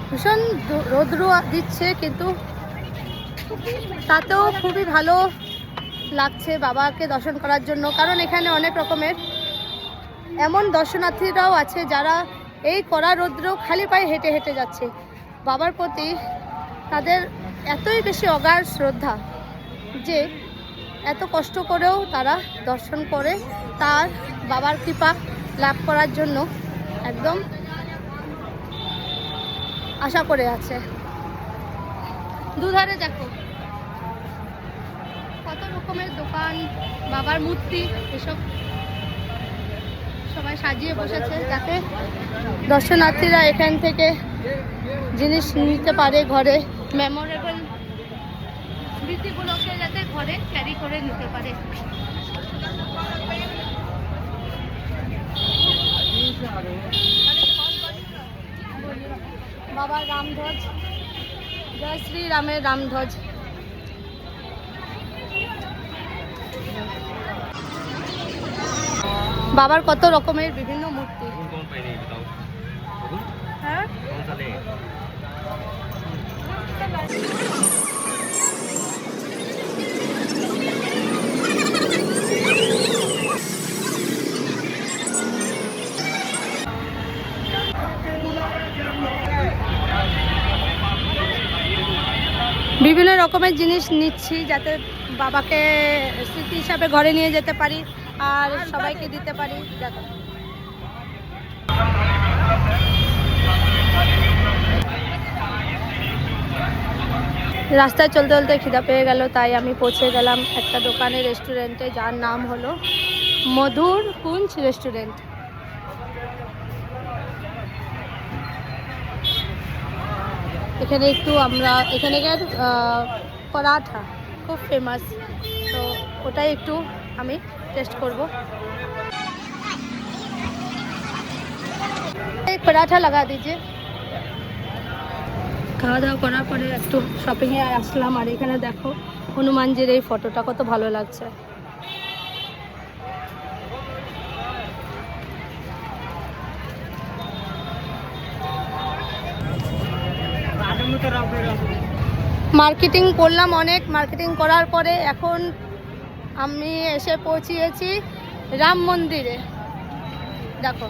ভীষণ রৌদ্র দিচ্ছে, কিন্তু তাতেও খুবই ভালো লাগছে বাবাকে দর্শন করার জন্য। কারণ এখানে অনেক রকমের এমন দর্শনার্থীরাও আছে যারা এই কড়া রৌদ্রেও খালি পায়ে হেঁটে হেঁটে যাচ্ছে। বাবার প্রতি তাদের এতই বেশি অগাধ শ্রদ্ধা যে এত কষ্ট করেও তারা দর্শন করে তার বাবার কৃপা লাভ করার জন্য একদম আশা করে আছে। দুধারে দেখো কত রকমের দোকান, বাবার মূর্তি, এসব সবাই সাজিয়ে বসেছে যাতে দর্শনার্থীরা এখান থেকে জিনিস নিতে পারে, ঘরে মেমোরেবল স্মৃতিগুলোকে যাতে ঘরে ক্যারি করে নিতে পারে। বাবার রামধ্বজ, জয় শ্রী রামের রামধ্বজ। বাবার কত রকমের বিভিন্ন মূর্তি। হ্যাঁ বিভিন্ন রকমের জিনিস নিচ্ছি যাতে বাবাকে স্মৃতি হিসাবে ঘরে নিয়ে যেতে পারি আর সবাইকে দিতে পারি। দেখো রাস্তায় চলতে চলতে খিদা পেয়ে গেল, তাই আমি পৌঁছে গেলাম একটা দোকানে, রেস্টুরেন্টে, যার নাম হলো মধুর কুঞ্জ রেস্টুরেন্ট। এখানে একটু আমরা এখানকার পরাঠা খুব ফেমাস, তো ওটাই একটু আমি টেস্ট করব। एक पराठा लगा दीजिए। খাওয়া দাওয়া করার পরে একটু শপিংয়ে আসলাম, আর এখানে দেখো হনুমানজির এই ফটোটা কত ভালো লাগছে। মার্কেটিং করলাম অনেক, মার্কেটিং করার পরে এখন আমি এসে পৌঁছিয়েছি রাম মন্দিরে। দেখো